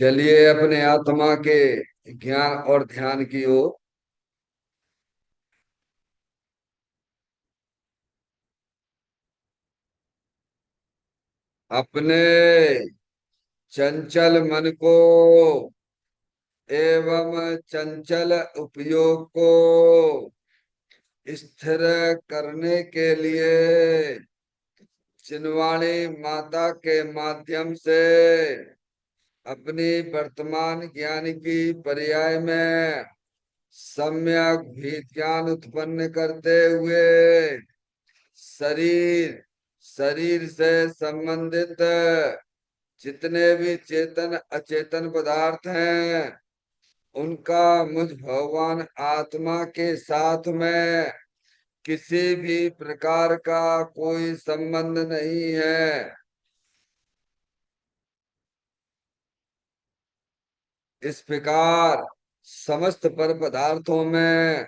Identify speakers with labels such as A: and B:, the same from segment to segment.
A: चलिए अपने आत्मा के ज्ञान और ध्यान की ओर। अपने चंचल मन को एवं चंचल उपयोग को स्थिर करने के लिए चिन्वाणी माता के माध्यम से अपनी वर्तमान ज्ञान की पर्याय में सम्यक भी ज्ञान उत्पन्न करते हुए शरीर शरीर से संबंधित जितने भी चेतन अचेतन पदार्थ हैं उनका मुझ भगवान आत्मा के साथ में किसी भी प्रकार का कोई संबंध नहीं है। इस प्रकार समस्त पर पदार्थों में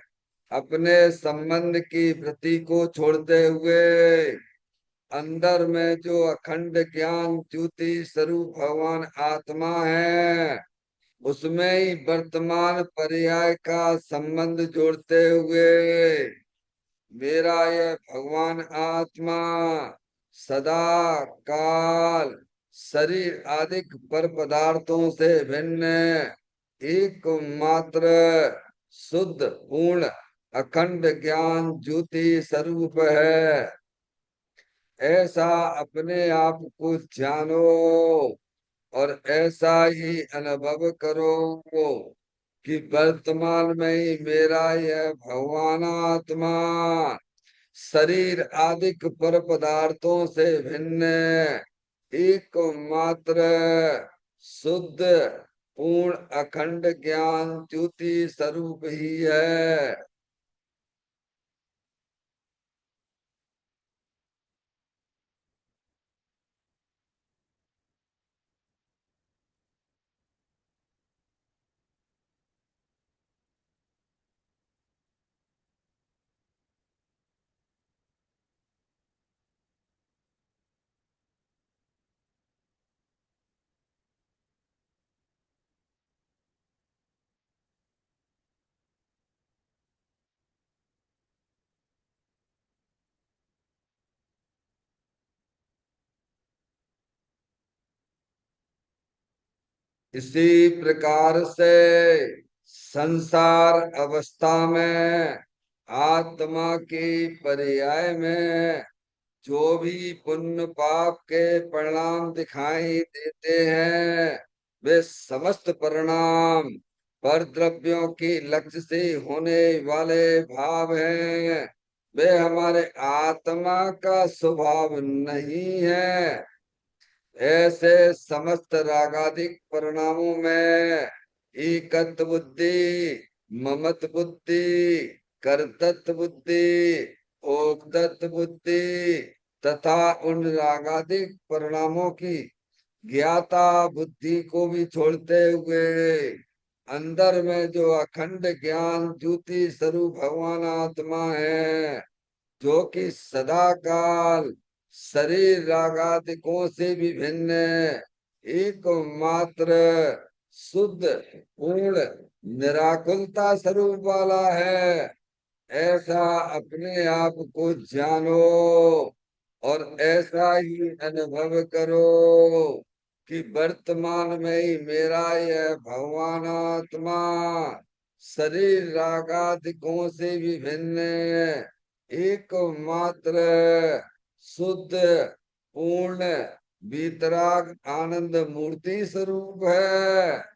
A: अपने संबंध की वृत्ति को छोड़ते हुए अंदर में जो अखंड ज्ञान ज्योति स्वरूप भगवान आत्मा है उसमें ही वर्तमान पर्याय का संबंध जोड़ते हुए मेरा यह भगवान आत्मा सदा काल शरीर आदि पर पदार्थों से भिन्न एकमात्र शुद्ध पूर्ण अखंड ज्ञान ज्योति स्वरूप है। ऐसा अपने आप को जानो और ऐसा ही अनुभव करो कि वर्तमान में ही मेरा यह भगवान आत्मा शरीर आदि पर पदार्थों से भिन्न एकमात्र शुद्ध पूर्ण अखंड ज्ञान ज्योति स्वरूप ही है। इसी प्रकार से संसार अवस्था में आत्मा की पर्याय में जो भी पुण्य पाप के परिणाम दिखाई देते हैं वे समस्त परिणाम पर द्रव्यों की लक्ष्य से होने वाले भाव हैं। वे हमारे आत्मा का स्वभाव नहीं है। ऐसे समस्त रागादिक परिणामों में एकत्व बुद्धि, ममत बुद्धि, कर्तृत्व बुद्धि, भोक्तृत्व बुद्धि तथा उन रागादिक परिणामों की ज्ञाता बुद्धि को भी छोड़ते हुए अंदर में जो अखंड ज्ञान ज्योति स्वरूप भगवान आत्मा है जो कि सदा काल शरीर रागादिकों से भी भिन्न एकमात्र शुद्ध पूर्ण निराकुलता स्वरूप वाला है। ऐसा अपने आप को जानो और ऐसा ही अनुभव करो कि वर्तमान में ही मेरा यह भगवान आत्मा शरीर रागादिकों से भी भिन्न एकमात्र शुद्ध पूर्ण वीतराग आनंद मूर्ति स्वरूप है।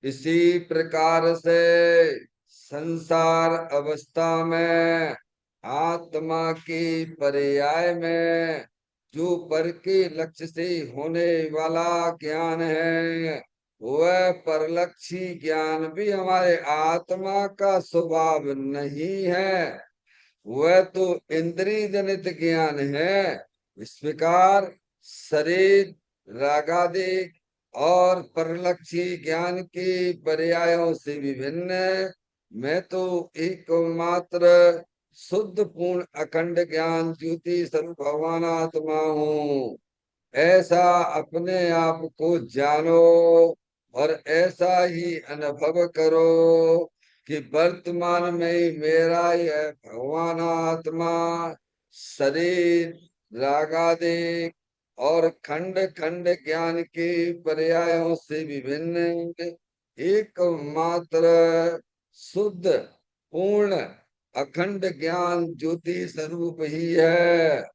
A: इसी प्रकार से संसार अवस्था में आत्मा की पर्याय में जो पर के लक्ष्य से होने वाला ज्ञान है, वह परलक्षी ज्ञान भी हमारे आत्मा का स्वभाव नहीं है। वह तो इंद्रिय जनित ज्ञान है। इस प्रकार शरीर, रागादि और परलक्षी ज्ञान के पर्यायों से विभिन्न मैं तो एकमात्र शुद्ध पूर्ण अखंड ज्ञान ज्योति स्वरूप भगवान आत्मा हूँ। ऐसा अपने आप को जानो और ऐसा ही अनुभव करो कि वर्तमान में ही मेरा यह भगवान आत्मा शरीर, रागादि और खंड खंड ज्ञान के पर्यायों से विभिन्न एकमात्र शुद्ध पूर्ण अखंड ज्ञान ज्योति स्वरूप ही है।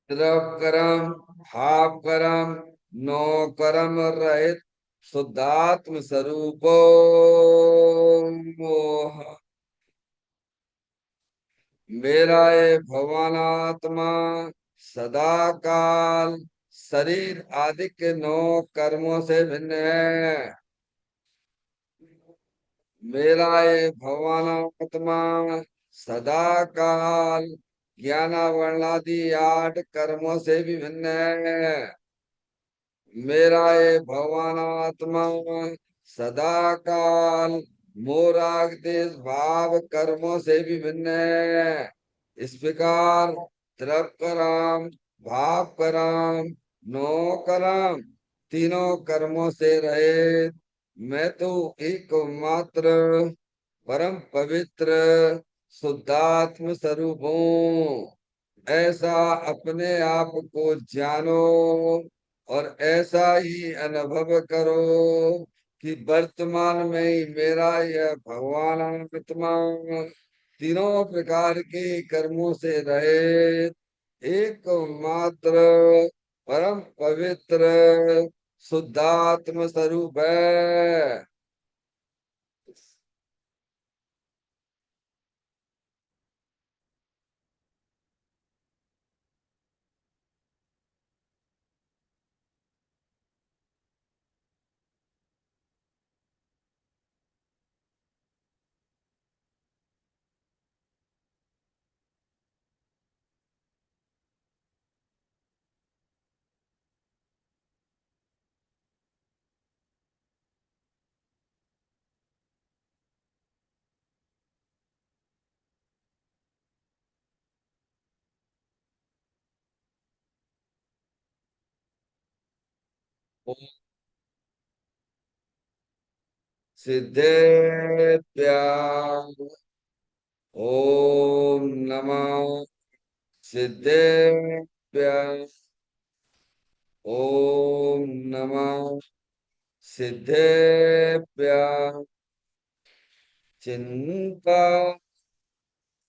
A: त्रिव कर्म, हाप कर्म, नो कर्म रहित शुद्धात्म स्वरूपो मोह। मेरा ये भगवानात्मा सदा काल शरीर आदि के नौ कर्मों से भिन्न है। मेरा ये भगवानात्मा सदा काल ज्ञानावरणादि आठ कर्मों से भी भिन्न है। मेरा ये भगवान आत्मा सदा काल मोराग देश भाव कर्मों से भी भिन्न है। इस प्रकार द्रव कराम, भाव कराम, नो कराम तीनों कर्मों से रहे मैं तो एकमात्र परम पवित्र शुद्धात्म स्वरूप हूँ। ऐसा अपने आप को जानो और ऐसा ही अनुभव करो कि वर्तमान में ही मेरा यह भगवान आत्मा तीनों प्रकार के कर्मों से रहे एकमात्र परम पवित्र शुद्धात्म स्वरूप है। सिद्धेभ्य ओम नमः सिद्धेभ्य ओम नमः सिद्धेभ्य चिंता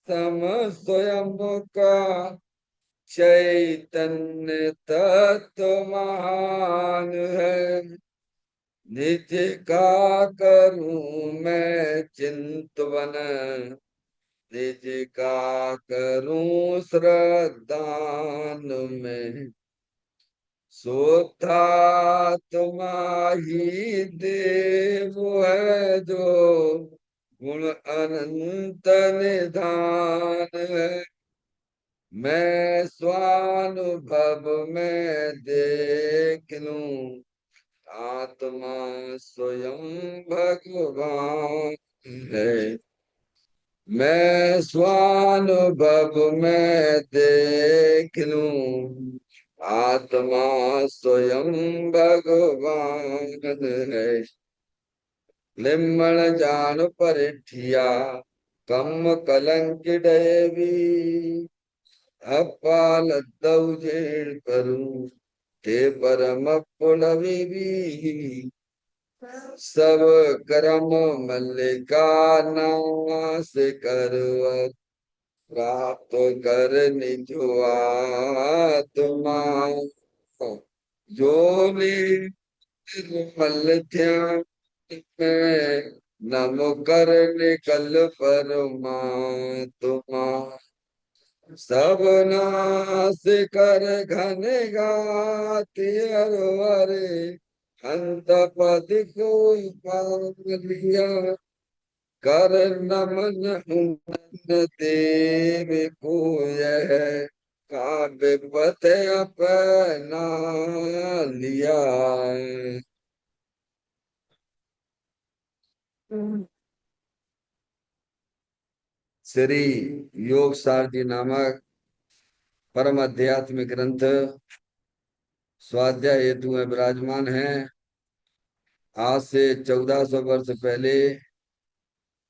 A: सम स्वयं का चैतन्य तत्व महान है। निज का करूं मैं चिंतवन, निज का करूं श्रद्धान में। सोता तुम्हारी देव है जो गुण अनंत निधान है। मैं स्वानुभव में देख लूं आत्मा स्वयं भगवान है। मैं स्वानुभव में देख लूं, आत्मा स्वयं भगवान है। लिम्मण जान परिठिया, कम कलंक डेवी, अपाल दौजेड़ करूं, ते परम पुलवी। सब कर्म मल्लिका नाश करवत, प्राप्त कर निज आत्मा। जो निर्मल ध्यान में नम कर निकल परमात्मा। सब नाश कर घन गाति अरवरे, अंत पद को पार लिया। कर नमन उमन देव को यह, काव्य पथ अपना लिया। श्री योग सारथी नामक परम आध्यात्मिक ग्रंथ स्वाध्याय हेतु में विराजमान है। आज से 1400 वर्ष पहले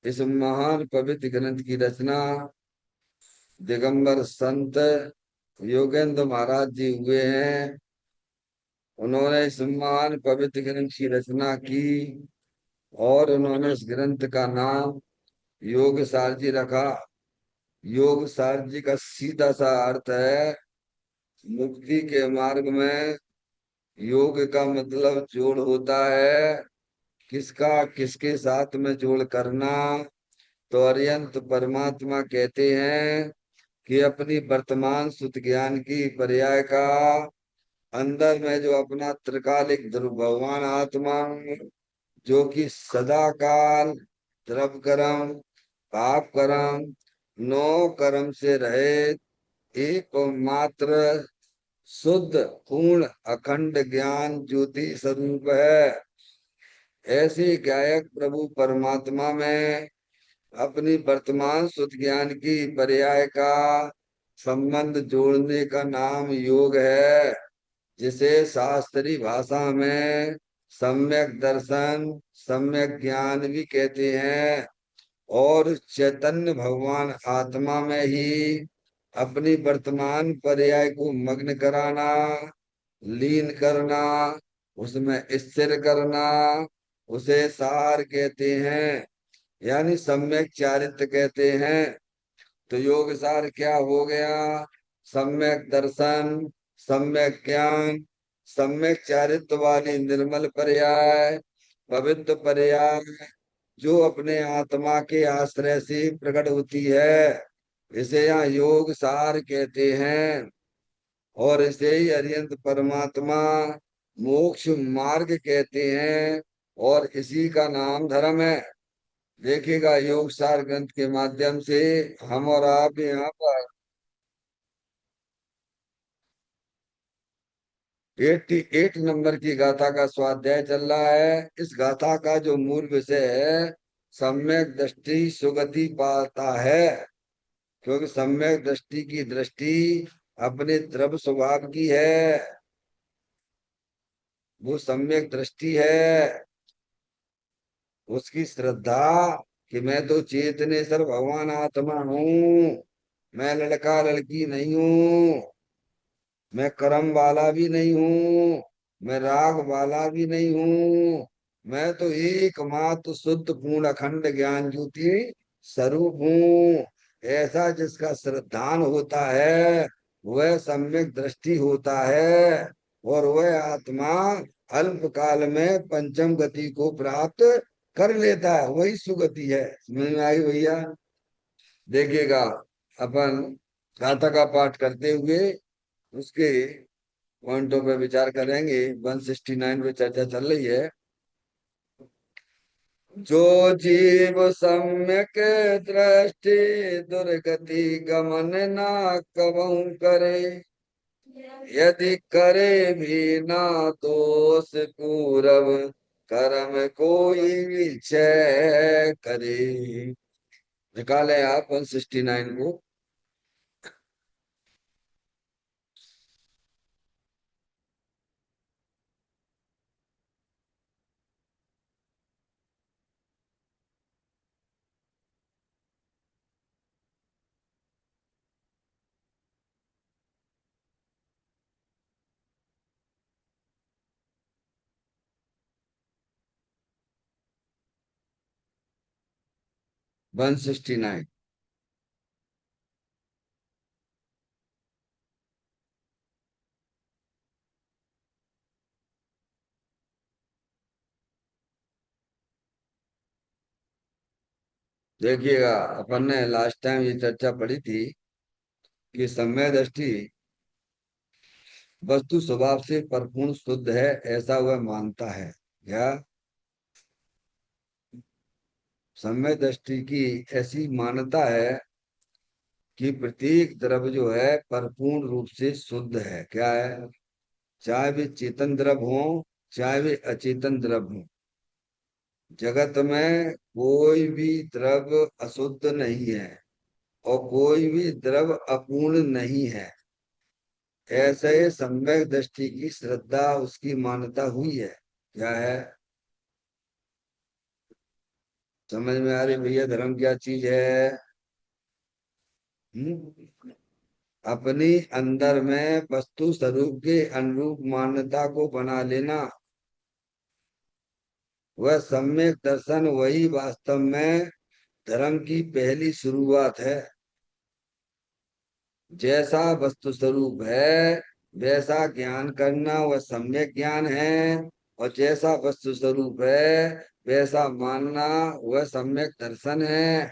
A: इस महान पवित्र ग्रंथ की रचना दिगंबर संत योगेंद्र महाराज जी हुए हैं। उन्होंने इस महान पवित्र ग्रंथ की रचना की और उन्होंने इस ग्रंथ का नाम योग सार जी रखा। योग सार जी का सीधा सा अर्थ है मुक्ति के मार्ग में योग का मतलब जोड़ होता है। किसका किसके साथ में जोड़ करना? तो अरिहंत परमात्मा कहते हैं कि अपनी वर्तमान शुद्ध ज्ञान की पर्याय का अंदर में जो अपना त्रिकालिक ध्रुव भगवान आत्मा, जो कि सदा काल द्रव कर्म पाप कर्म नो कर्म से रहित एकमात्र शुद्ध पूर्ण अखंड ज्ञान ज्योति स्वरूप है। ऐसे गायक प्रभु परमात्मा में अपनी वर्तमान शुद्ध ज्ञान की पर्याय का संबंध जोड़ने का नाम योग है, जिसे शास्त्रीय भाषा में सम्यक दर्शन सम्यक ज्ञान भी कहते हैं। और चैतन्य भगवान आत्मा में ही अपनी वर्तमान पर्याय को मग्न कराना, लीन करना, उसमें स्थिर करना, उसे सार कहते हैं, यानी सम्यक चारित्र कहते हैं। तो योग सार क्या हो गया? सम्यक दर्शन, सम्यक ज्ञान, सम्यक चारित्र वाली निर्मल पर्याय, पवित्र पर्याय, जो अपने आत्मा के आश्रय से प्रकट होती है, इसे यहाँ योग सार कहते हैं। और इसे ही अरिहंत परमात्मा मोक्ष मार्ग कहते हैं और इसी का नाम धर्म है। देखिएगा योग सार ग्रंथ के माध्यम से हम और आप यहाँ पर 88 नंबर की गाथा का स्वाध्याय चल रहा है। इस गाथा का जो मूल विषय है सम्यक दृष्टि सुगति पाता है, क्योंकि सम्यक दृष्टि की दृष्टि अपने द्रव्य स्वभाव की है, वो सम्यक दृष्टि है। उसकी श्रद्धा कि मैं तो चेतनेश्वर भगवान आत्मा हूँ, मैं लड़का लड़की नहीं हूँ, मैं कर्म वाला भी नहीं हूँ, मैं राग वाला भी नहीं हूँ, मैं तो एकमात्र शुद्ध पूर्ण अखंड ज्ञान ज्योति स्वरूप हूँ। ऐसा जिसका श्रद्धान होता है वह सम्यक दृष्टि होता है और वह आत्मा अल्प काल में पंचम गति को प्राप्त कर लेता है, वही सुगति है। समझ में आई भैया? देखिएगा अपन गाथा का पाठ करते हुए उसके पॉइंटों पे विचार करेंगे। 169 पे चर्चा चल रही है। जो जीव सम्यक दृष्टि दुर्गति गमन ना कबहू करे, यदि करे भी ना दोष पूरब, कर्म कोई विचय करे। निकाले आप 169 को। 169। देखिएगा, अपन ने लास्ट टाइम ये चर्चा पढ़ी थी कि सम्यक दृष्टि वस्तु स्वभाव से परिपूर्ण शुद्ध है, ऐसा वह मानता है। क्या? सम्यक दृष्टि की ऐसी मान्यता है कि प्रत्येक द्रव्य जो है परिपूर्ण रूप से शुद्ध है। क्या है? चाहे वे चेतन द्रव्य हो, चाहे वे अचेतन द्रव्य हो, जगत में कोई भी द्रव्य अशुद्ध नहीं है और कोई भी द्रव्य अपूर्ण नहीं है। ऐसे सम्यक दृष्टि की श्रद्धा, उसकी मान्यता हुई है। क्या है? समझ में आ रही भैया? धर्म क्या चीज है? हम्म? अपनी अंदर में वस्तु स्वरूप के अनुरूप मान्यता को बना लेना, वह सम्यक दर्शन, वही वास्तव में धर्म की पहली शुरुआत है। जैसा वस्तु स्वरूप है वैसा ज्ञान करना वह सम्यक ज्ञान है, और जैसा वस्तु स्वरूप है वैसा मानना वह सम्यक दर्शन है।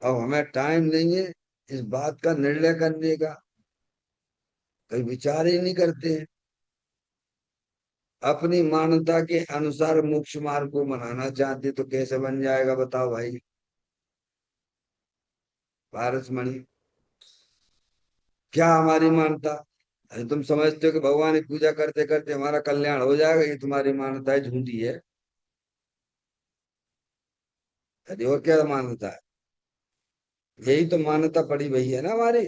A: अब हमें टाइम नहीं है इस बात का निर्णय करने का, कहीं विचार ही नहीं करते हैं। अपनी मान्यता के अनुसार मोक्ष मार्ग को मनाना चाहते तो कैसे बन जाएगा बताओ भाई? पारसमणि, क्या हमारी मान्यता? अरे तुम समझते हो कि भगवान की पूजा करते करते हमारा कल्याण हो जाएगा? ये तुम्हारी मान्यता है, झूठी है। अरे और क्या मान्यता है? यही तो मान्यता पड़ी हुई है ना हमारी।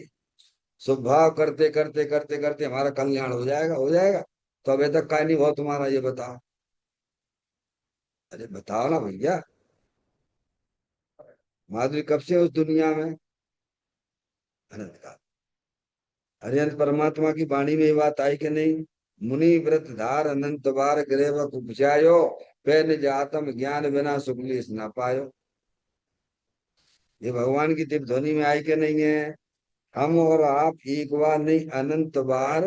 A: स्वभाव करते करते करते करते हमारा कल्याण हो जाएगा, हो जाएगा। तो अभी तक का नहीं हुआ तुम्हारा, ये बताओ। अरे बताओ ना भैया। माधुरी कब से उस दुनिया में? अनंत काल। अरे अंत परमात्मा की वाणी में ये बात आई कि नहीं? मुनि व्रत धार अनंत बार गृह उपजायो, पे निज आत्म ज्ञान बिना सुखलेस ना पायो। ये भगवान की दिव्य ध्वनि में आई कि नहीं है? हम और आप एक बार नहीं, अनंत बार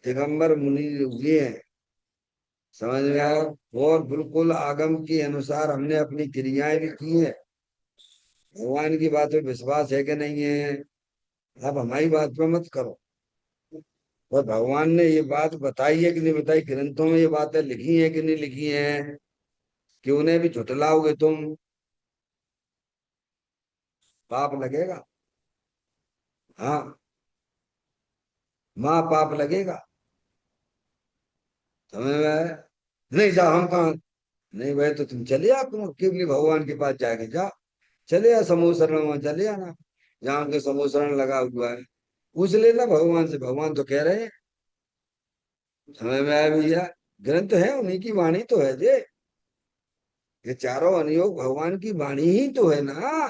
A: दिगंबर मुनि हुए हैं। समझ में आया? और बिल्कुल आगम के अनुसार हमने अपनी क्रियाएं भी की है। भगवान की बात पे विश्वास है कि नहीं है? आप हमारी बात पे मत करो। और भगवान ने ये बात बताई है कि नहीं बताई, ग्रंथों में ये बातें लिखी है कि नहीं लिखी है, कि उन्हें भी झुठलाओगे तुम? पाप लगेगा। हाँ, माँ पाप लगेगा। समझ में आया? नहीं जा, हम कहा नहीं भाई, तो तुम चले आ, तुम केवली भगवान के पास जाके जा। चले आ समूह शरण में, चले आना जहाँ के समूह शरण लगा हुआ है। पूछ लेना भगवान से, भगवान तो कह रहे हैं। समझ में आया भैया? ग्रंथ है, उन्हीं की वाणी तो है ये चारों अनुयोग भगवान की वाणी ही तो है ना।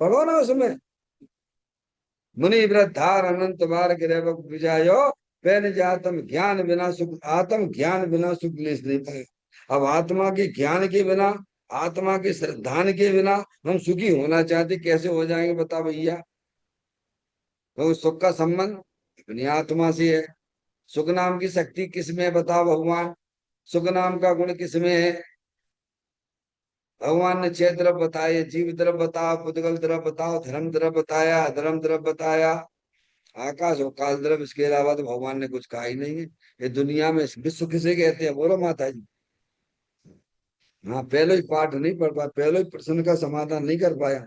A: पढ़ो ना उसमें। मुनि व्रत धार अनंत बार गिरह विजायो, पैन जातम ज्ञान बिना सुख, आत्म ज्ञान बिना सुख लेस नहीं पाए। अब आत्मा के ज्ञान के बिना, आत्मा के श्रद्धान के बिना हम सुखी होना चाहते, कैसे हो जाएंगे बता भैया? तो सुख का संबंध अपनी आत्मा से है। सुख नाम की शक्ति किसमें है बताओ भगवान? सुख नाम का गुण किसमें है? भगवान ने 6 द्रव्य बताए, जीव द्रव्य बताओ, पुद्गल द्रव्य बताओ, धर्म द्रव्य बताया, अधर्म द्रव्य बताया, आकाश और काल द्रव्य। इसके अलावा तो भगवान ने कुछ कहा ही नहीं है। ये दुनिया में विश्व किसे कहते हैं बोलो माता जी? हाँ, पहले ही पाठ नहीं पढ़ पाया, पहले ही प्रश्न का समाधान नहीं कर पाया।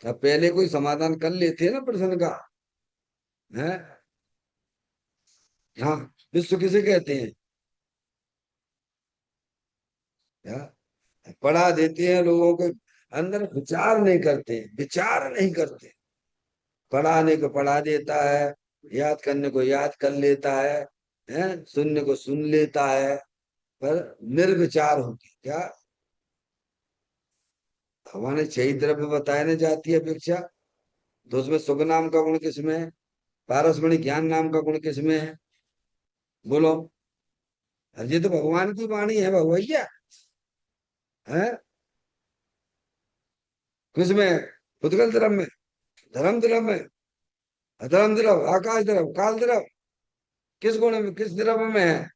A: अब पहले कोई समाधान कर लेते ना प्रश्न का, है? हाँ, विश्व किसे कहते हैं? क्या? पढ़ा देते हैं लोगों को, अंदर विचार नहीं करते, विचार नहीं करते। पढ़ाने को पढ़ा देता है, याद करने को याद कर लेता है, सुनने को सुन लेता है, पर निर्विचार होती क्या? भगवान ने 6 द्रव्य बताए ना, जाति अपेक्षा। तो उसमें सुख नाम का गुण किसमें है? पारसमणि ज्ञान नाम का गुण किसमें है? बोलो। अरे ये तो भगवान की वाणी है भगवैया। है किसमें? पुद्गल द्रव्य में, धर्म द्रव्य में, अधर्म द्रव्य, आकाश द्रव्य, काल द्रव्य। किस गुण में, किस द्रव्य में है?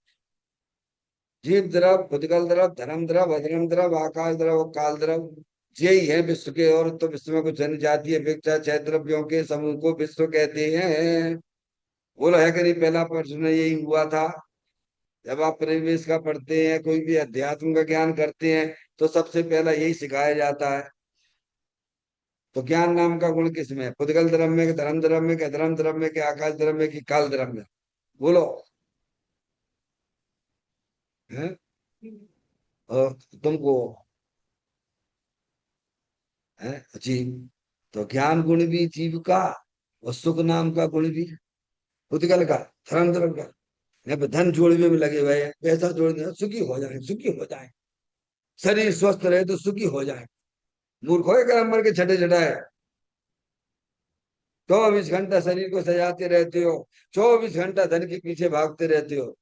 A: जीव द्रव, पुद्गल द्रव, धर्म द्रव, अधर्म द्रव, आकाश द्रव, काल द्रव। यही है विश्व के। और तो विश्व में कुछ जनजातीय अपेक्षा 6 द्रव्यों के समूह को विश्व कहते हैं। बोलो है कि नहीं? पहला प्रश्न यही हुआ था। जब आप परिवेश का पढ़ते हैं, कोई भी अध्यात्म का ज्ञान करते हैं, तो सबसे पहला यही सिखाया जाता है। तो ज्ञान नाम का गुण किसमें है? पुद्गल द्रव्य में कि धर्म द्रव्य में कि अधर्म द्रव्य में कि आकाश द्रव्य में कि काल द्रव्य में? बोलो। है? और तुमको है जीव, तो ज्ञान गुण भी जीव का, और सुख नाम का गुण भी पुद्गल का, धर्म द्रव्य का। यहाँ पे धन जोड़ने में लगे हुए हैं, पैसा जोड़ने, सुखी हो जाए, सुखी हो जाए, शरीर स्वस्थ रहे तो सुखी हो जाए। मूर्ख हो एक नंबर के छठे छठाए। 24 घंटा शरीर को सजाते रहते हो, 24 घंटा धन के पीछे भागते रहते हो,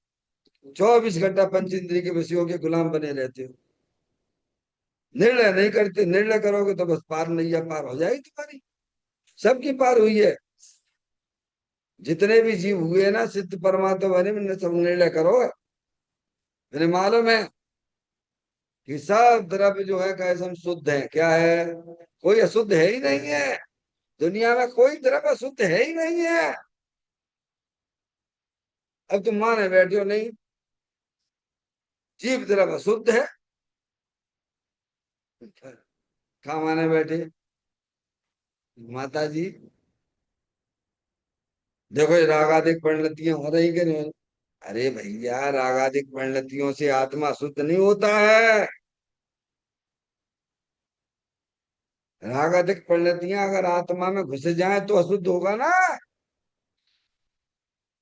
A: 24 घंटा पंच इंद्रिय के विषयों के गुलाम बने रहते हो। निर्णय नहीं करते। निर्णय करोगे तो बस पार, नैया पार हो जाएगी तुम्हारी। सबकी पार हुई है। जितने भी जीव हुए ना सिद्ध परमात्मा बने, मैंने सब निर्णय करो। मैंने मालूम है कि सब द्रव्य जो है कैसे शुद्ध है। क्या है? कोई अशुद्ध है ही नहीं है। दुनिया में कोई द्रव्य अशुद्ध है ही नहीं है। अब तुम माने बैठे हो नहीं, जीव द्रव्य अशुद्ध है। कहा माने बैठे? माता जी देखो, ये रागादिक परिणतियां हो रही कि नहीं? अरे भैया, रागादिक परिणतियों से आत्मा शुद्ध नहीं होता है। रागादिक परिणतियां अगर आत्मा में घुस जाए तो अशुद्ध होगा ना।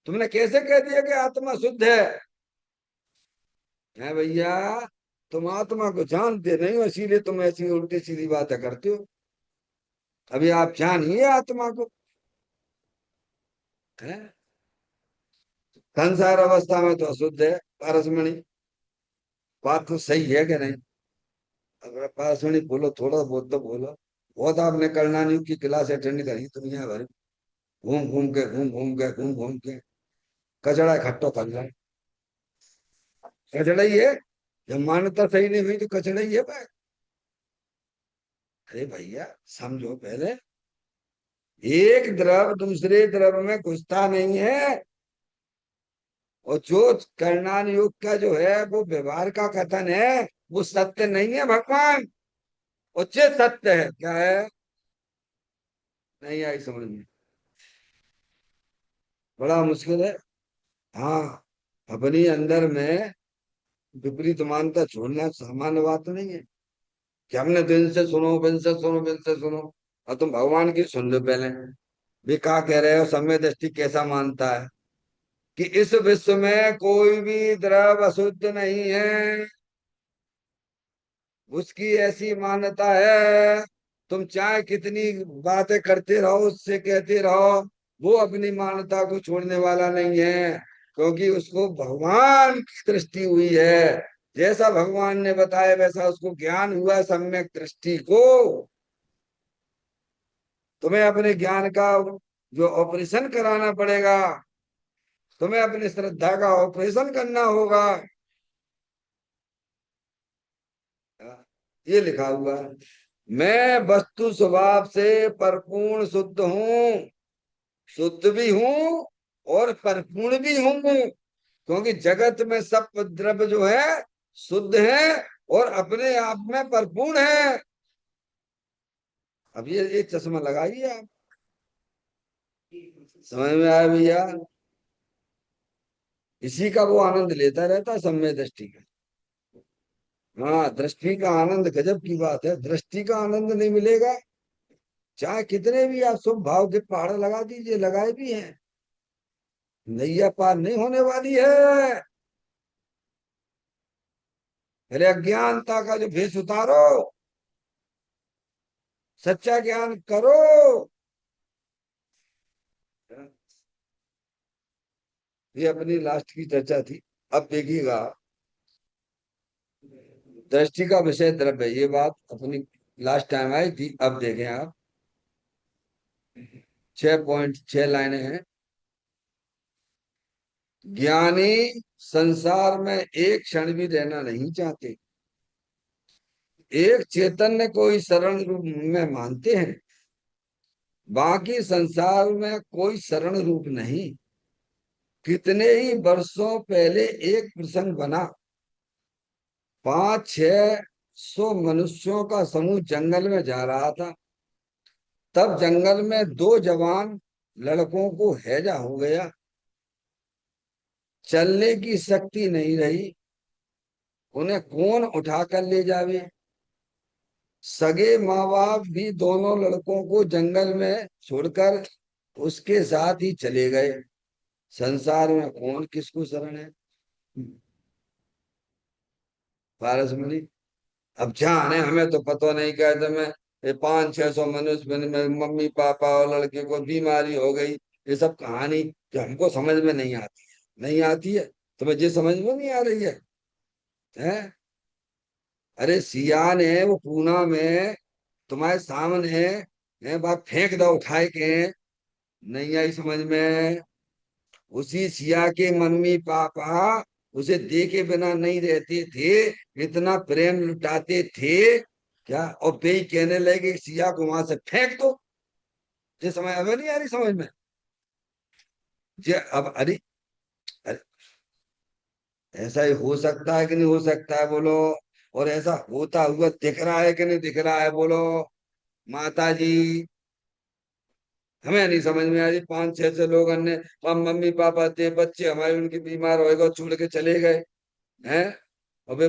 A: तुमने कैसे कह दिया कि आत्मा शुद्ध है भैया? तुम आत्मा को जानते नहीं हो, इसीलिए तुम ऐसी उल्टी सीधी बातें करते हो। अभी आप जानिए आत्मा को। है? संसार अवस्था में तो अशुद्ध है पारसमणि। बात तो सही है कि नहीं? अगर पारसमणि बोलो, थोड़ा बहुत तो बोलो। बहुत आपने करनानियों की क्लास अटेंड करी दुनिया भर, घूम घूम के, घूम घूम के, घूम घूम के कचड़ा इकट्ठा कर रहा है। कचड़ा ही है। जब मान्यता सही नहीं हुई तो कचड़ा ही है भाई। अरे भैया, समझो पहले। एक द्रव दूसरे द्रव में घुसता नहीं है। और जो करणान योग का जो है वो व्यवहार का कथन है, वो सत्य नहीं है भगवान। उचित सत्य है। क्या है? नहीं आई समझ में? बड़ा मुश्किल है। हाँ, अपनी अंदर में विपरीत मानता छोड़ना सामान्य बात नहीं है। कि हमने दिन से सुनो, बिन से सुनो, बिन से सुनो। और तुम भगवान की सुन लो पहले। भी क्या कह रहे हो, समय दृष्टि कैसा मानता है कि इस विश्व में कोई भी द्रव अशुद्ध नहीं है। उसकी ऐसी मान्यता है। तुम चाहे कितनी बातें करते रहो, उससे कहते रहो, वो अपनी मान्यता को छोड़ने वाला नहीं है। क्योंकि उसको भगवान की दृष्टि हुई है। जैसा भगवान ने बताया वैसा उसको ज्ञान हुआ, सम्यक दृष्टि को। तुम्हें अपने ज्ञान का जो ऑपरेशन कराना पड़ेगा, तुम्हें अपनी श्रद्धा का ऑपरेशन करना होगा। ये लिखा हुआ है। मैं वस्तु स्वभाव से परिपूर्ण शुद्ध हूँ। शुद्ध भी हूँ और परिपूर्ण भी हूँ। क्योंकि जगत में सब द्रव्य जो है शुद्ध है और अपने आप में परिपूर्ण है। अब ये चश्मा लगाइए आप। समझ में आया भैया? इसी का वो आनंद लेता रहता है, सम्यक दृष्टि का। हाँ, दृष्टि का आनंद गजब की बात है। दृष्टि का आनंद नहीं मिलेगा, चाहे कितने भी आप शुभ भाव के पहाड़ लगा दीजिए, लगाए भी हैं, नैया पार नहीं होने वाली है। अरे अज्ञानता का जो भेष उतारो, सच्चा ज्ञान करो। ये अपनी लास्ट की चर्चा थी। अब देखिएगा, दृष्टि का विषय द्रव्य, ये बात अपनी लास्ट टाइम आई थी। अब देखें आप, 6.6 लाइनें हैं। ज्ञानी संसार में एक क्षण भी रहना नहीं चाहते, एक चैतन्य को ही शरण रूप में मानते हैं, बाकी संसार में कोई शरण रूप नहीं। कितने ही वर्षों पहले एक प्रसंग बना। 500-600 मनुष्यों का समूह जंगल में जा रहा था। तब जंगल में दो जवान लड़कों को हैजा हो गया, चलने की शक्ति नहीं रही। उन्हें कौन उठाकर ले जावे। सगे माँ बाप भी दोनों लड़कों को जंगल में छोड़कर उसके साथ ही चले गए। संसार में कौन किसको शरण है। पारस मुनि, अब जाने, हमें तो पता नहीं, कहते मैं ये 500-600 मनुष्य में मम्मी पापा और लड़के को बीमारी हो गई, ये सब कहानी जो हमको समझ में नहीं आती है, नहीं आती है। तुम्हें ये समझ में नहीं आ रही है, हैं? अरे सियान है वो पूना में, तुम्हारे सामने है, बात फेंक दो उठाए के, नहीं आई समझ में। उसी सिया के मम्मी पापा उसे देखे बिना नहीं रहते थे, इतना प्रेम लुटाते थे क्या, और पे कहने लगे सिया को वहां से फेंक दो। ये समय अब नहीं आ रही समझ में। ये अब अरे, अरे ऐसा ही हो सकता है कि नहीं हो सकता है, बोलो। और ऐसा होता हुआ दिख रहा है कि नहीं दिख रहा है, बोलो माता जी। हमें नहीं समझ में आ रही, 500-600 लोग अन्य, हम मम्मी पापा थे, बच्चे हमारे उनके बीमार हो गए, छोड़ के चले गए हैं। अबे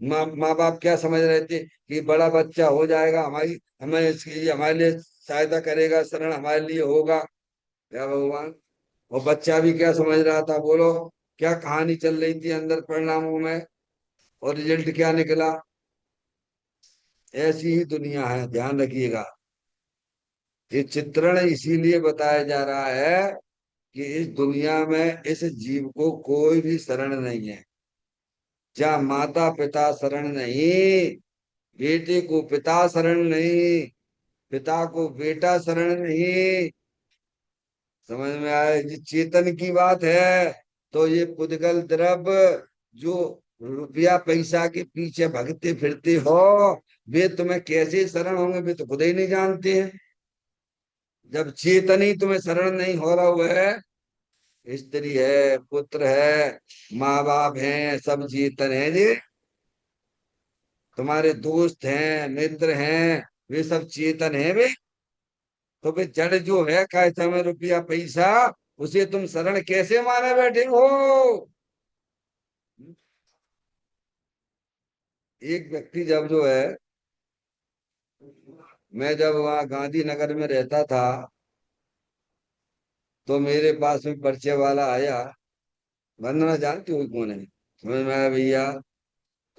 A: माँ बाप क्या समझ रहे थे कि बड़ा बच्चा हो जाएगा, हमारी हमें इसके लिए हमारे लिए सहायता करेगा, शरण हमारे लिए होगा, क्या भगवान। और बच्चा भी क्या समझ रहा था, बोलो। क्या कहानी चल रही थी अंदर परिणामों में, और रिजल्ट क्या निकला। ऐसी ही दुनिया है, ध्यान रखिएगा। ये चित्रण इसीलिए बताया जा रहा है कि इस दुनिया में इस जीव को कोई भी शरण नहीं है। जहाँ माता पिता शरण नहीं, बेटे को पिता शरण नहीं, पिता को बेटा शरण नहीं। समझ में आया, ये चेतन की बात है। तो ये पुद्गल द्रव्य जो रुपया पैसा के पीछे भगते फिरते हो, वे तुम्हें कैसे शरण होंगे, वे तो खुद ही नहीं जानते हैं। जब चेतन ही तुम्हें शरण नहीं हो रहा हुआ है, स्त्री है, पुत्र है, माँ बाप हैं, सब चेतन है जी। तुम्हारे दोस्त हैं, मित्र हैं, वे सब चेतन है वे। तो वे जड़ जो है, काय समय रुपया पैसा, उसे तुम शरण कैसे माने बैठे हो। एक व्यक्ति जब जो है, मैं जब वहाँ गांधीनगर में रहता था, तो मेरे पास में परिचय वाला आया। वंदना जानती हो कौन है, समझ में आया भैया।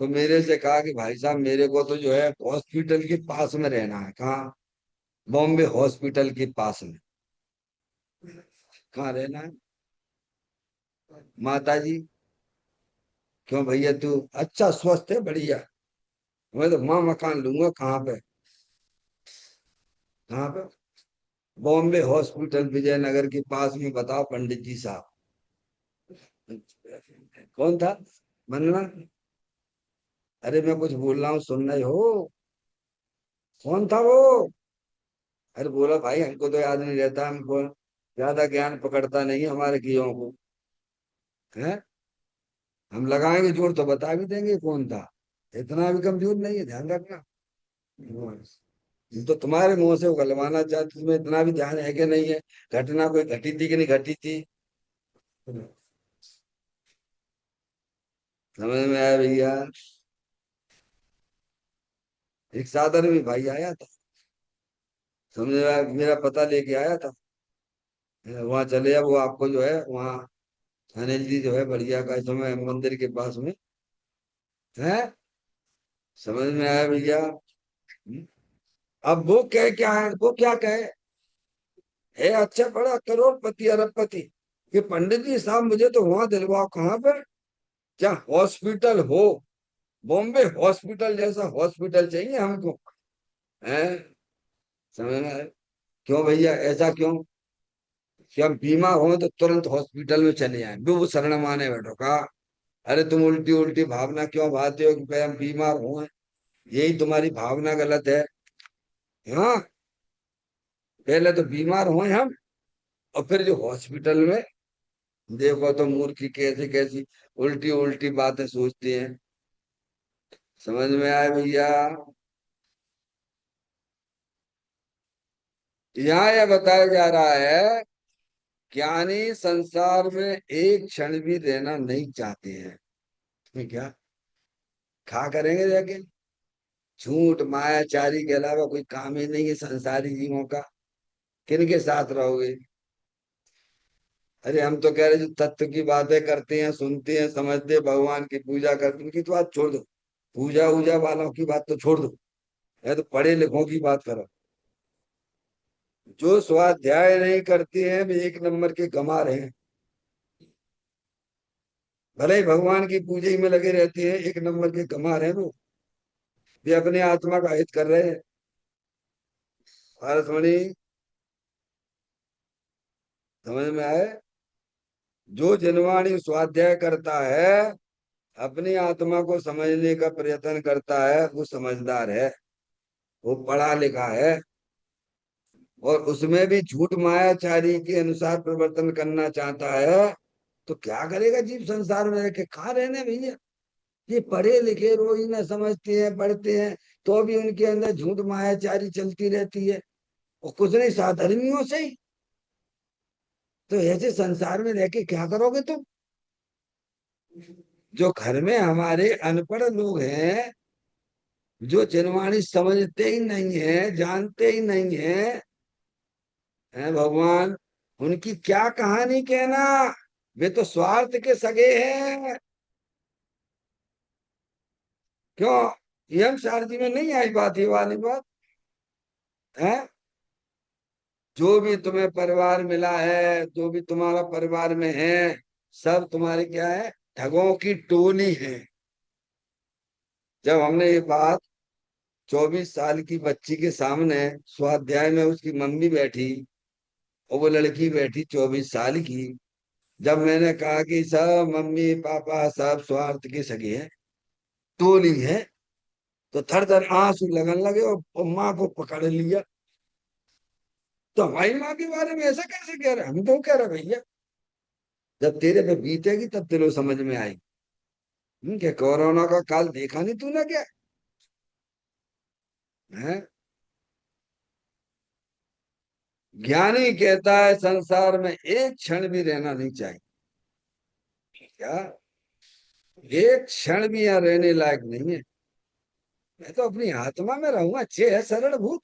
A: तो मेरे से कहा कि भाई साहब, मेरे को तो जो है हॉस्पिटल के पास में रहना है। कहाँ? बॉम्बे हॉस्पिटल के पास में। कहाँ रहना है? माता जी। क्यों भैया, तू अच्छा स्वस्थ है? बढ़िया। मैं तो माँ मकान लूंगा। कहाँ पे? कहाँ पे? बॉम्बे हॉस्पिटल विजयनगर के पास में। बताओ पंडित जी साहब। कौन था? मनना। अरे मैं कुछ बोल रहा हूँ, सुन रहे हो? कौन था वो? अरे बोला भाई, हमको तो याद नहीं रहता, हमको ज्यादा ज्ञान पकड़ता नहीं हमारे कियों को, है। हम लगाएंगे जोर तो बता भी देंगे कौन था। इतना भी कमजोर नहीं है, ध्यान रखना। हम तो तुम्हारे मुंह से उगलवाना चाहते, तुम्हें इतना भी ध्यान है कि नहीं है, घटना कोई घटी थी कि नहीं घटी थी। समझ में आया भैया? एक साधन में भाई आया था, समझ में आया, मेरा पता लेके आया था। वहां चले अब वो आपको जो है वहाँ अनिल जी जो है बढ़िया का इस समय मंदिर के पास में है। समझ में आया भैया? अब वो कहे क्या है, वो क्या कहे, है अच्छा बड़ा करोड़पति अरबपति, ये पंडित जी साहब मुझे तो वहां दिलवाओ, कहाँ पर, क्या हॉस्पिटल हो, बॉम्बे हॉस्पिटल जैसा हॉस्पिटल चाहिए हमको, है। समझ में आया? क्यों भैया ऐसा क्यों, कि हम बीमार हो तो तुरंत हॉस्पिटल में चले जाएं, वो शरण माने बैठो का। अरे तुम उल्टी उल्टी भावना क्यों भाते हो कि भाई हम बीमार हो, यही तुम्हारी भावना गलत है। हाँ, पहले तो बीमार हुए हम, और फिर जो हॉस्पिटल में देखो तो मूर्ख कैसी कैसी उल्टी उल्टी बातें सोचती हैं। समझ में आया भैया? यहाँ यह बताया जा रहा है, ज्ञानी संसार में एक क्षण भी रहना नहीं चाहते हैं। इसमें क्या खा करेंगे जाके, झूठ मायाचारी के अलावा कोई काम ही नहीं है संसारी जीवों का, किन के साथ रहोगे। अरे हम तो कह रहे जो तत्व की बातें करते हैं, सुनते हैं, समझते हैं, भगवान की पूजा करते हैं, उनकी तो बात छोड़ दो, पूजा वूजा वालों की बात तो छोड़ दो, है तो पढ़े लिखों की बात करो। जो स्वाध्याय नहीं करते हैं वे एक नंबर के गंवार हैं। भले ही भगवान की पूजा ही में लगे रहते हैं, एक नंबर के गंवार हैं वो, वे अपने आत्मा का हित कर रहे हैं। पारसमणि, समझ में आए? जो जनवाणी स्वाध्याय करता है, अपनी आत्मा को समझने का प्रयत्न करता है, वो समझदार है, वो पढ़ा लिखा है, और उसमें भी झूठ मायाचारी के अनुसार प्रवर्तन करना चाहता है, तो क्या करेगा जीव संसार में रह के, कहाँ रहने भैया। ये पढ़े लिखे रोज ना समझते हैं, पढ़ते हैं, तो भी उनके अंदर झूठ मायाचारी चलती रहती है, और कुछ नहीं साधर्मियों से ही। तो ऐसे संसार में रह के क्या करोगे तुम। जो घर में हमारे अनपढ़ लोग हैं, जो जनवाणी समझते ही नहीं है, जानते ही नहीं है, है भगवान, उनकी क्या कहानी कहना। वे तो स्वार्थ के सगे हैं। क्यों, यम शारदी में नहीं आई बात, ये वाली बात है। जो भी तुम्हें परिवार मिला है, जो भी तुम्हारा परिवार में है, सब तुम्हारे क्या है, ठगों की टोली है। जब हमने ये बात 24 साल की बच्ची के सामने, स्वाध्याय में उसकी मम्मी बैठी और वो लड़की बैठी 24 साल की, जब मैंने कहा कि सब मम्मी पापा सब स्वार्थ के सगे हैं, टोली है, तो थर थर आंसू लगन लगे, और माँ को पकड़ लिया। तो हमारी माँ के बारे में ऐसा कैसे कह रहे, हम तो कह रहे भैया, जब तेरे पे बीतेगी तब तेरे को समझ में आएगी। क्या कोरोना का काल देखा नहीं तूने क्या है। ज्ञानी कहता है संसार में एक क्षण भी रहना नहीं चाहिए। क्या, एक क्षण भी यहाँ रहने लायक नहीं है। मैं तो अपनी आत्मा में रहूंगा, अच्छे है सरल भूत,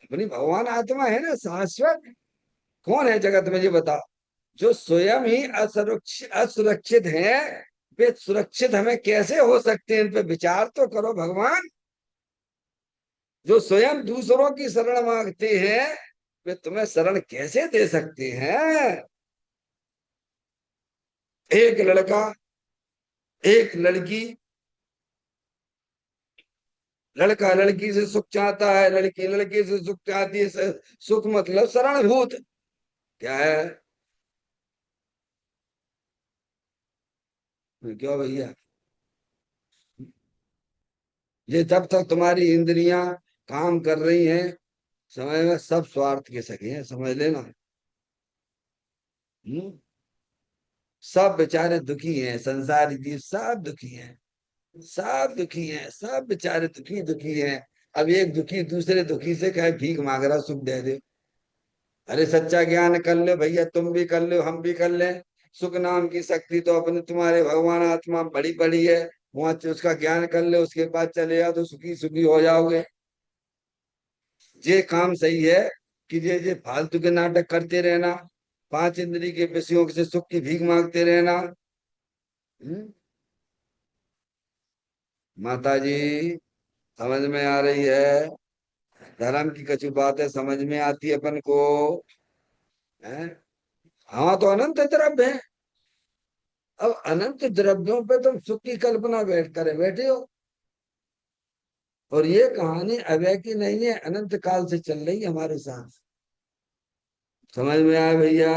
A: अपनी भगवान आत्मा है ना शाश्वत। कौन है जगत में ये बताओ, जो स्वयं ही असुरक्षित असुरक्षित है, वे सुरक्षित हमें कैसे हो सकते हैं, इन पे विचार तो करो भगवान। जो स्वयं दूसरों की शरण मांगते हैं, वे तुम्हें शरण कैसे दे सकते हैं। एक लड़का, एक लड़की, लड़का लड़की से सुख चाहता है, लड़की लड़के से सुख चाहती है, सुख मतलब शरणभूत क्या है। क्यों भैया, ये जब तक तुम्हारी इंद्रियां काम कर रही हैं, समझ में सब स्वार्थ के सगे हैं, समझ लेना। हम्म? सब बेचारे दुखी हैं, संसारी जीव सब दुखी हैं, सब दुखी हैं, सब बेचारे दुखी दुखी हैं। अब एक दुखी दूसरे दुखी से कहे भीख मांग रहा सुख दे दे। अरे सच्चा ज्ञान कर लो भैया, तुम भी कर लो हम भी कर लें, सुख नाम की शक्ति तो अपने तुम्हारे भगवान आत्मा बड़ी बड़ी है, वहां से उसका ज्ञान कर ले, उसके बाद चले जाओ तो सुखी सुखी हो जाओगे। ये काम सही है कि ये फालतू के नाटक करते रहना, पांच इंद्री के विषयों से सुख की भीख मांगते रहना। हम्म? माता जी समझ में आ रही है? धर्म की कछु बातें समझ में आती है अपन को, है? हाँ तो अनंत द्रव्य है। अब अनंत द्रव्यों पे तुम सुख की कल्पना बैठ करे बैठे हो, और ये कहानी अवय की नहीं है, अनंत काल से चल रही है हमारे साथ। समझ में आया भैया?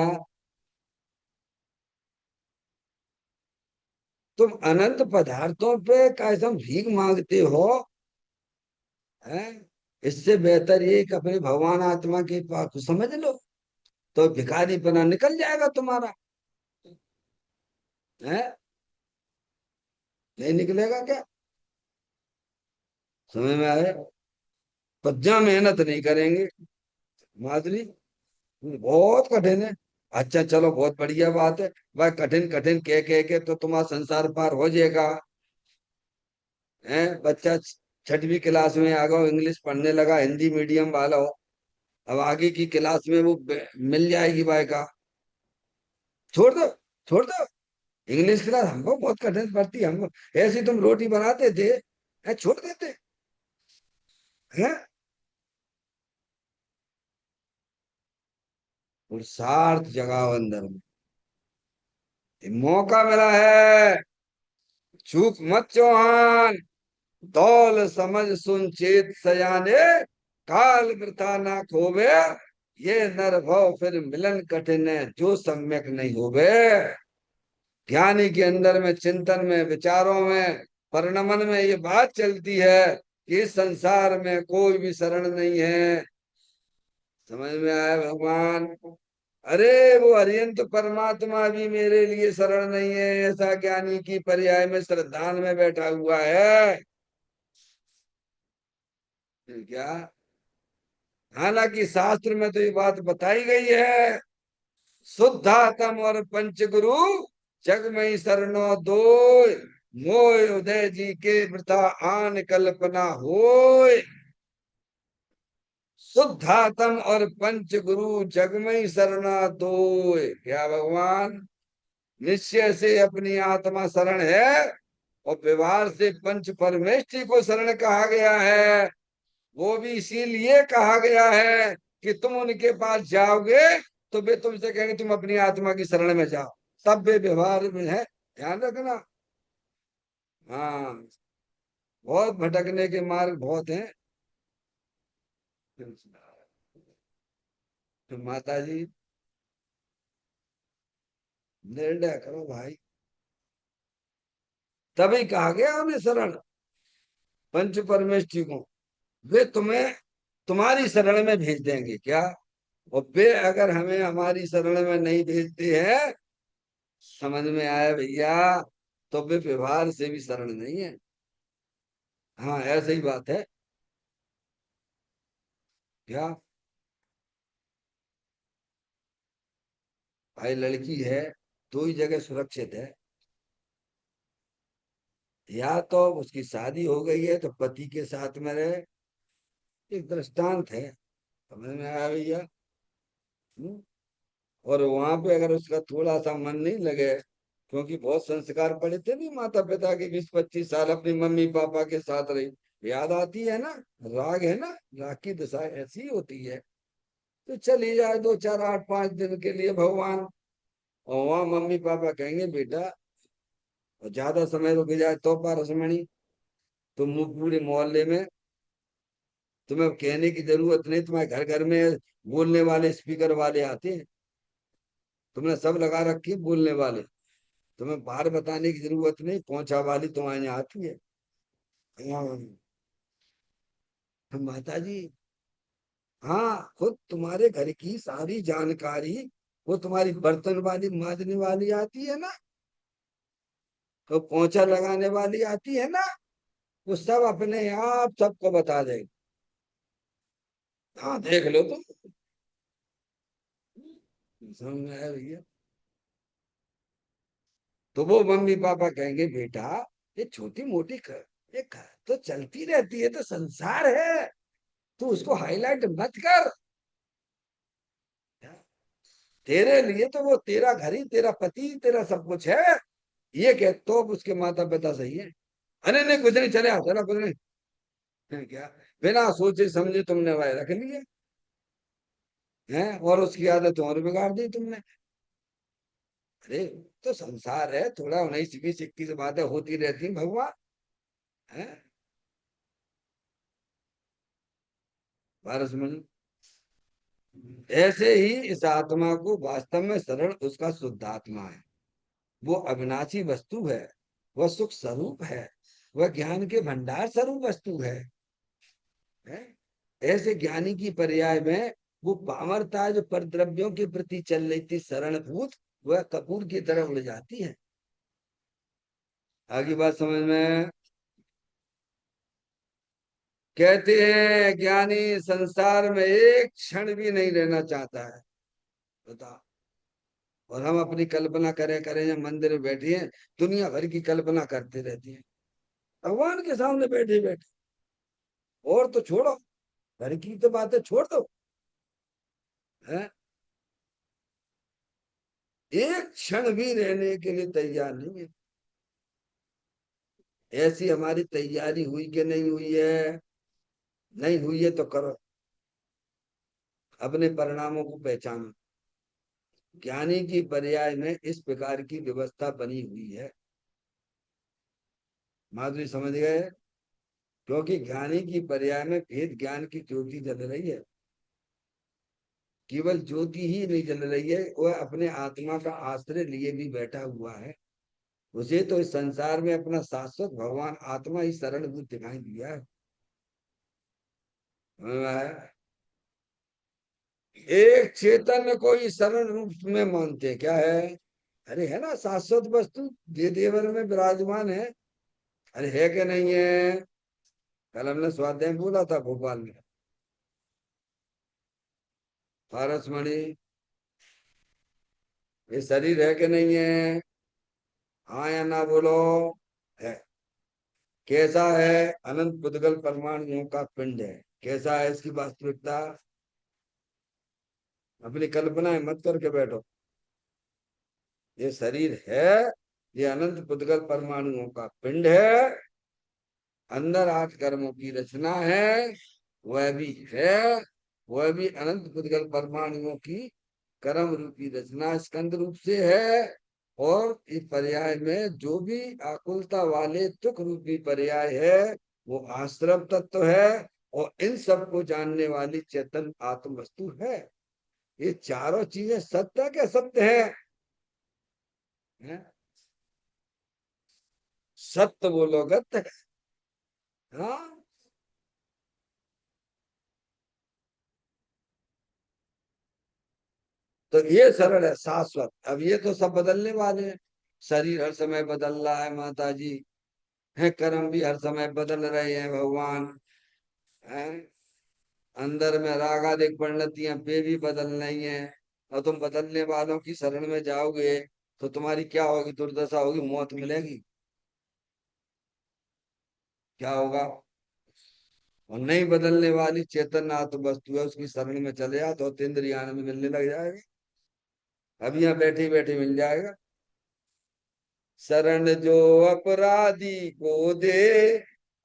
A: तुम अनंत पदार्थों पे कैसे भीख मांगते हो, है? इससे बेहतर ये कि अपने भगवान आत्मा के पास को समझ लो, तो भिखारीपना निकल जाएगा तुम्हारा। है? नहीं निकलेगा क्या? समझ में आया? पज्जा मेहनत नहीं करेंगे माधुरी, बहुत कठिन है। अच्छा चलो बहुत बढ़िया बात है भाई, कठिन कठिन कह कह के तो तुम्हारा संसार पार हो जाएगा। है बच्चा छठवीं क्लास में आ गया, इंग्लिश पढ़ने लगा, हिंदी मीडियम वाला हो, अब आगे की क्लास में वो मिल जाएगी भाई का। छोड़ दो, छोड़ दो। इंग्लिश क्लास हमको बहुत कठिन पड़ती है, हमको ऐसी तुम रोटी बनाते थे, छोड़ देते हैं। पुरुषार्थ जगाओ अंदर में, ये मौका मिला है, चूक मत चौहान। दौल समझ सुन चेत सयाने, काल वृथा ना खोवे, ये नर भव फिर मिलन कठिन है, जो सम्यक नहीं होवे। ज्ञानी के अंदर में, चिंतन में, विचारों में, परिणमन में ये बात चलती है कि इस संसार में कोई भी शरण नहीं है। समझ में आया भगवान? अरे वो हरियंत परमात्मा भी मेरे लिए शरण नहीं है, ऐसा ज्ञानी की पर्याय में श्रद्धान में बैठा हुआ है। फिर क्या? हालांकि शास्त्र में तो ये बात बताई गई है, शुद्धात्म और पंचगुरु जग में ही शरणो दोय, मोय उदय जी के वृथा आन कल्पना होय। शुद्धात्म और पंचगुरु जग में ही शरणा दोय, क्या भगवान? निश्चय से अपनी आत्मा शरण है, और व्यवहार से पंच परमेष्टि को शरण कहा गया है। वो भी इसीलिए कहा गया है कि तुम उनके पास जाओगे तो वे तुमसे कहेंगे तुम अपनी आत्मा की शरण में जाओ, तब वे व्यवहार में है। ध्यान रखना। हाँ, बहुत भटकने के मार्ग बहुत हैं। तो माता जी निर्णय करो भाई, तभी कहा गया उन्हें शरण, पंच परमेष्टि को। वे तुम्हें तुम्हारी शरण में भेज देंगे क्या? और वे अगर हमें हमारी शरण में नहीं भेजते हैं, समझ में आया भैया, तो वे व्यवहार से भी शरण नहीं है। हाँ ऐसे ही बात है। क्या? भाई लड़की है, दो ही जगह सुरक्षित है, या तो उसकी शादी हो गई है तो पति के साथ में रहे, एक दृष्टांत है। समझ में आया भैया? हम्म? और वहां पे अगर उसका थोड़ा सा मन नहीं लगे, क्योंकि बहुत संस्कार पड़े थे नहीं माता पिता के, 20-25 साल अपनी मम्मी पापा के साथ रही, याद आती है ना, राग है ना, राग की दशा ऐसी होती है। तो चली जाए 2 4 8 5 दिन के लिए भगवान, और वहां मम्मी पापा कहेंगे बेटा, और ज्यादा समय रुक जाए तो पारसमणि, तुम पूरे मोहल्ले में, तुम्हें कहने की जरूरत नहीं, तुम्हारे घर घर में बोलने वाले स्पीकर वाले आते हैं, तुमने सब लगा रखी है बोलने वाले, तुम्हें बाहर बताने की जरूरत नहीं, पहुंचा वाली तुम्हारे यहाँ आती है। हाँ, माता जी, हाँ खुद तुम्हारे घर की सारी जानकारी, वो तुम्हारी बर्तन वाली मांजने वाली आती है ना, तो पोंछा लगाने वाली आती है ना, वो सब अपने आप सबको बता देगी। हाँ देख लो तुम। समझ में आया भैया? तो वो मम्मी पापा कहेंगे बेटा ये छोटी मोटी ये तो चलती रहती है, तो संसार है, तू उसको हाईलाइट मत कर। तेरे लिए तो वो तेरा घर ही, तेरा पति, तेरा सब कुछ है। ये कह तो उसके माता पिता सही है। अरे नहीं कुछ नहीं, चले आ, चला कुछ नहीं। क्या बिना सोचे समझे तुमने भाई रख लिए हैं, और उसकी आदत और बिगाड़ दी तुमने। अरे तो संसार है, थोड़ा 19 20 21 बातें होती रहती हैं भगवान है। पारस में ऐसे ही इस आत्मा को वास्तव में शरण उसका शुद्ध आत्मा है। वो अविनाशी वस्तु है, वह सुख स्वरूप है, वह ज्ञान के भंडार स्वरूप वस्तु है? ऐसे ज्ञानी की पर्याय में वो पामरता जो पर द्रव्यों के प्रति चल रही थी शरण भूत, वह कपूर की तरह उड़ जाती है। आगे बात समझ में। कहते हैं ज्ञानी संसार में एक क्षण भी नहीं रहना चाहता है। बता। और हम अपनी कल्पना करें करें या मंदिर में बैठे हैं, दुनिया भर की कल्पना करते रहती है भगवान के सामने बैठे बैठे। और तो छोड़ो, घर की तो बातें छोड़ दो है। एक क्षण भी रहने के लिए तैयार नहीं है। ऐसी हमारी तैयारी हुई कि नहीं हुई है? नहीं हुई है तो करो, अपने परिणामों को पहचानो। ज्ञानी की पर्याय में इस प्रकार की व्यवस्था बनी हुई है। माधुरी समझ गए? क्योंकि ज्ञानी की पर्याय में भेद ज्ञान की ज्योति जल रही है। केवल ज्योति ही नहीं जल रही है, वह अपने आत्मा का आश्रय लिए भी बैठा हुआ है। उसे तो इस संसार में अपना शाश्वत भगवान आत्मा ही शरण भूत दिखाई दिया है। एक चैतन्य को ही शरण रूप में मानते हैं, क्या है? अरे है ना शाश्वत वस्तु, जे देवर में विराजमान है। अरे है कि नहीं है? कल हमने स्वाध्याय में बोला था भोपाल में। पारसमणि, ये शरीर है कि नहीं है? हाँ या ना बोलो। है। कैसा है? अनंत पुद्गल परमाणुओं का पिंड है। कैसा है इसकी वास्तविकता? अपनी कल्पना मत करके बैठो। ये शरीर है, ये अनंत पुद्गल परमाणुओं का पिंड है। अंदर 8 कर्मों की रचना है। वह भी है, वह भी अनंत पुद्गल परमाणुओं की कर्म रूपी रचना स्कंद रूप से है। और इस पर्याय में जो भी आकुलता वाले तुक रूपी पर्याय है, वो आश्रम तत्व है। और इन सब को जानने वाली चेतन आत्म वस्तु है। ये चारों चीजें सत्य क्या सत्य है? सत्य बोलो गत्य है। हाँ। तो ये सरल है शाश्वत। अब ये तो सब बदलने वाले हैं। शरीर हर समय बदल रहा है माता जी, है कर्म भी हर समय बदल रहे हैं भगवान है। अंदर में रागादिक परिणतियां वे भी बदल रही हैं। और तुम बदलने वालों की शरण में जाओगे तो तुम्हारी क्या होगी? दुर्दशा होगी, मौत मिलेगी। क्या होगा? और नहीं बदलने वाली चेतन आत्म वस्तु है, उसकी शरण में चले जाओ तो तेंद्रिय आनंद मिलने लग जाएगा। अब यहाँ बैठे बैठे मिल जाएगा। शरण जो अपराधी को दे,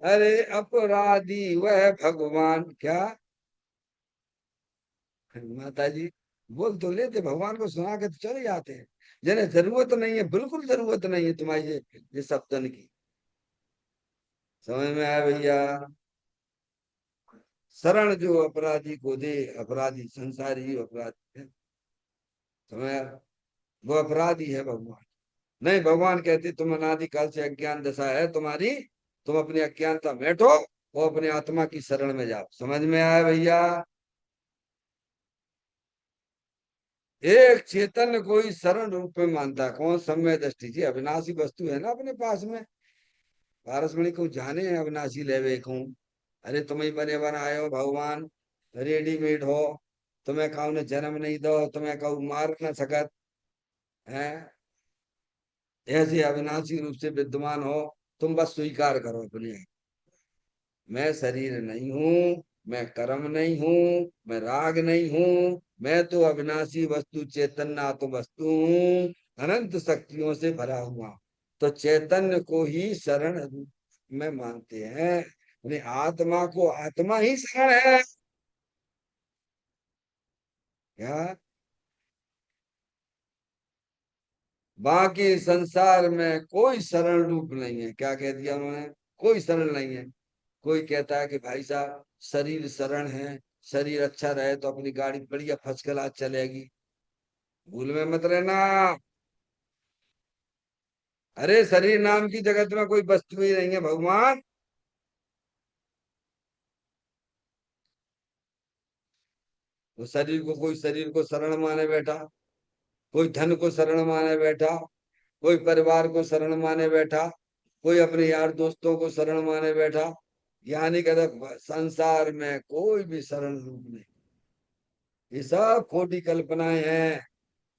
A: अरे अपराधी वह भगवान क्या। माता जी बोल तो लेते, भगवान को सुना के तो चले जाते हैं। जिन्हें जरूरत नहीं है, बिल्कुल जरूरत नहीं है तुम्हारी ये शब्दन की। समझ में आया भैया? शरण जो अपराधी को दे, अपराधी संसारी ही अपराधी है। समझ आया? वो अपराधी है भगवान। नहीं, भगवान कहते तुम अनादिकाल से अज्ञान दशा है तुम्हारी, तुम अपनी अज्ञानता बैठो और अपने आत्मा की शरण में जाओ। समझ में आया भैया? एक चेतन कोई शरण रूप में मानता है। कौन? सम्य दृष्टि जी, अविनाशी वस्तु है ना अपने पास में। पारसमणि को जाने हैं अविनाशी ले हूँ। अरे तुम ही बने बनाए हो भगवान, रेडीमेड हो। तुम्हें कहूँ ने जन्म नहीं दो, तुम्हें कहूँ मार न सकत है। ऐसे अविनाशी रूप से विद्यमान हो, तुम बस स्वीकार करो अपने आप। मैं शरीर नहीं हूँ, मैं कर्म नहीं हूँ, मैं राग नहीं हूँ, मैं तो अविनाशी वस्तु चैतन्य तो वस्तु हूँ, अनंत शक्तियों से भरा हुआ। तो चैतन्य को ही शरण रूप में मानते हैं, अपने आत्मा को आत्मा ही शरण है। क्या? बाकी संसार में कोई शरण रूप नहीं है। क्या कह दिया उन्होंने? कोई शरण नहीं है। कोई कहता है कि भाई साहब शरीर शरण है, शरीर अच्छा रहे तो अपनी गाड़ी बढ़िया फर्स्ट क्लास चलेगी। भूल में मत रहना। अरे शरीर नाम की जगत में कोई वस्तु ही नहीं है भगवान। तो शरीर को, कोई शरीर को शरण माने बैठा, कोई धन को शरण माने बैठा, कोई परिवार को शरण माने बैठा, कोई अपने यार दोस्तों को शरण माने बैठा। यानी कहते संसार में कोई भी शरण रूप नहीं। ये सब खोटी कल्पनाएं हैं।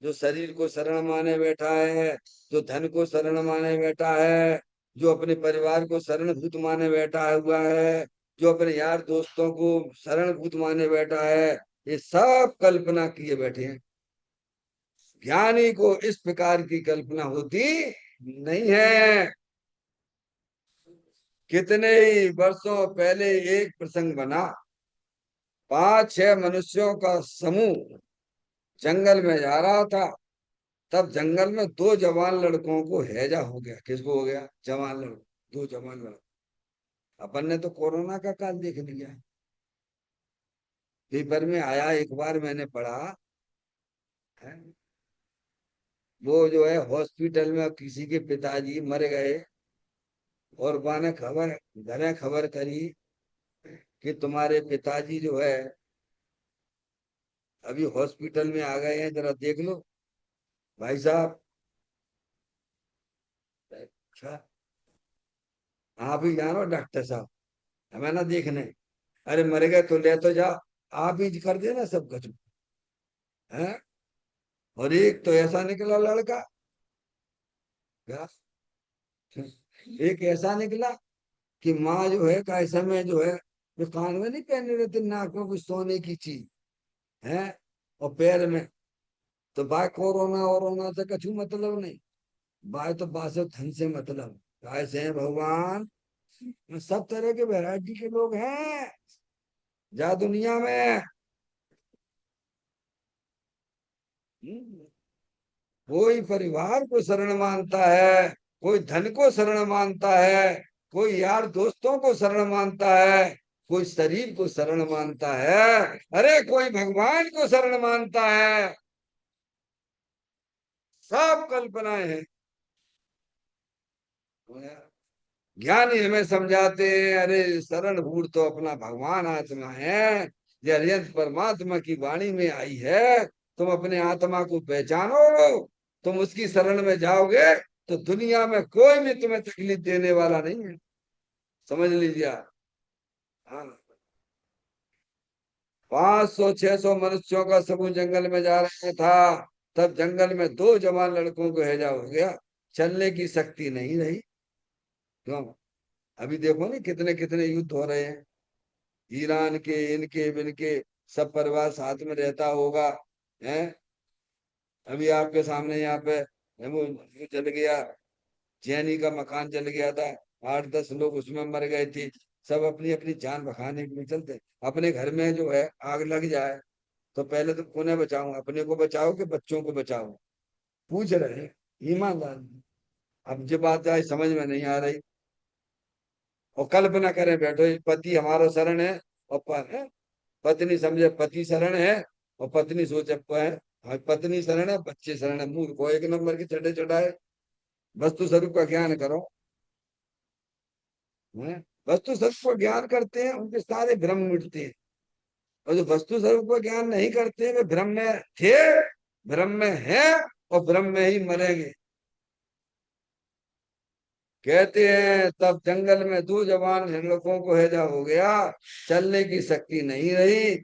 A: जो शरीर को शरण माने बैठा है, जो धन को शरण माने बैठा है, जो अपने परिवार को शरणभूत माने बैठा हुआ है, जो अपने यार दोस्तों को शरणभूत माने बैठा है, ये सब कल्पना किए बैठे हैं। ज्ञानी को इस प्रकार की कल्पना होती नहीं है। कितने ही वर्षों पहले एक प्रसंग बना। 5-6 मनुष्यों का समूह जंगल में जा रहा था। तब जंगल में 2 जवान लड़कों को हैजा हो गया। किसको हो गया? जवान लड़को, 2 जवान लड़को। अपन ने तो कोरोना का काल देख लिया। पेपर में आया, एक बार मैंने पढ़ा है, वो जो है हॉस्पिटल में किसी के पिताजी मर गए, और वहां ने खबर, घरे खबर करी कि तुम्हारे पिताजी जो है अभी हॉस्पिटल में आ गए हैं, जरा देख लो। भाई साहब, अच्छा, आप ही जानो डॉक्टर साहब, हमें ना देखने। अरे मर गए तो ले तो जाओ, आप ही कर देना सब कुछ है। और एक तो ऐसा निकला लड़का, क्या, एक ऐसा निकला कि माँ जो है का समय जो है, जो कान में नहीं पहने रहते, नाक में कुछ सोने की चीज है, और पैर में। तो बाय कोरोना वोरोना से कछु मतलब नहीं। बाय तो बासो धन से मतलब। कैसे हैं भगवान? सब तरह के वैरायटी के लोग हैं जा दुनिया में। हम्म। कोई परिवार को शरण मानता है, कोई धन को शरण मानता है, कोई यार दोस्तों को शरण मानता है, कोई शरीर को शरण मानता है, अरे कोई भगवान को शरण मानता है। सब कल्पनाएं हैं। ज्ञानी हमें समझाते हैं, अरे शरणभूत तो अपना भगवान आत्मा है, ये अरिहंत परमात्मा की वाणी में आई है। तुम अपने आत्मा को पहचानो, तुम उसकी शरण में जाओगे तो दुनिया में कोई भी तुम्हें तकलीफ देने वाला नहीं है। समझ लीजिए आप। हाँ। 500-600 मनुष्यों का समूह जंगल में जा रहा था। तब जंगल में 2 जवान लड़कों को हैजा हो गया। चलने की शक्ति नहीं रही। क्यों? अभी देखो ना, कितने कितने युद्ध हो रहे हैं। ईरान के, इनके इनके, सब परिवार साथ में रहता होगा है। अभी आपके सामने यहाँ पे वो जल गया, जैनी का मकान जल गया था, 8-10 लोग उसमें मर गए थे। सब अपनी अपनी जान बचाने के लिए चलते। अपने घर में जो है आग लग जाए तो पहले तो उन्हें बचाओ, अपने को बचाओ कि बच्चों को बचाओ, पूछ रहे हैं ईमानदार। अब जो बात आज समझ में नहीं आ रही। और कल्पना करें बैठो, ये पति हमारा शरण है, और पत्नी समझे पति शरण है, और पत्नी सोचे हाँ, पत्नी शरण है, बच्चे शरण है। मूर्ख को एक नंबर के चढ़े चढ़ाए। वस्तु स्वरूप का ज्ञान करो है। वस्तु स्वरूप का ज्ञान करते हैं, उनके सारे भ्रम मिटते हैं। और जो वस्तु स्वरूप का ज्ञान नहीं करते, वे भ्रम में थे, भ्रम में है, और भ्रम में ही मरेंगे। कहते हैं तब जंगल में 2 जवान हिरणों को हैजा हो गया। चलने की शक्ति नहीं रही।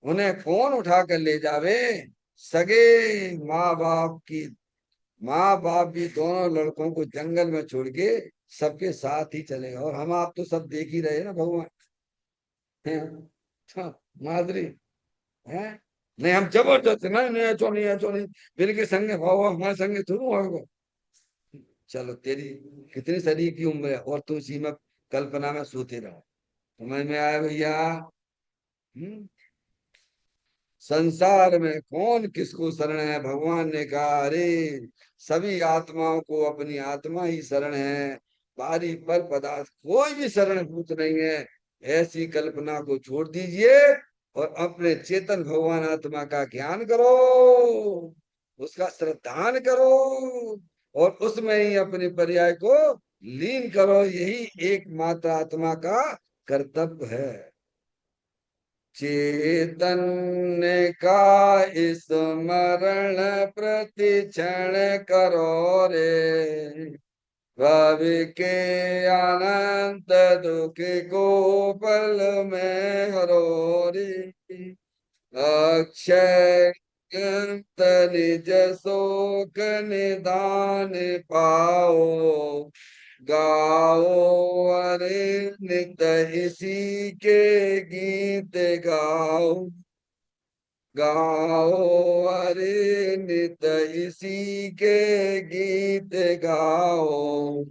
A: उन्हें कौन उठा कर ले जावे? सगे माँ बाप की माँ बाप भी दोनों लड़कों को जंगल में छोड़ के सबके साथ ही चले गए। और हम आप तो सब देख ही रहे हैं ना भगवान हैं। हाँ, माधुरी है। नहीं हम जबरदस्त नहीं नहीं ऐचो नहीं ऐचो नहीं, बिल के संगे भाव हमारे संगे थोड़ा होगा। चलो तेरी कितनी सदी की उम्र है और तू इसी में कल्पना में सोते रहो। समझ में आया भैया? हम्म। संसार में कौन किसको शरण है? भगवान ने कहा अरे सभी आत्माओं को अपनी आत्मा ही शरण है, बाहरी पर पदार्थ कोई भी शरणभूत नहीं है। ऐसी कल्पना को छोड़ दीजिए और अपने चेतन भगवान आत्मा का ज्ञान करो, उसका श्रद्धान करो और उसमें ही अपने पर्याय को लीन करो। यही एकमात्र आत्मा का कर्तव्य है। चैतन्य का स्मरण प्रति क्षण करो रे, भावी के अनंत दुख को पल में हरो रे। अक्षय अनंत निज शोक निदान पाओ, गाओ अरे नित इसी के गीत गाओ, गाओ अरे नित इसी के गीत गाओ।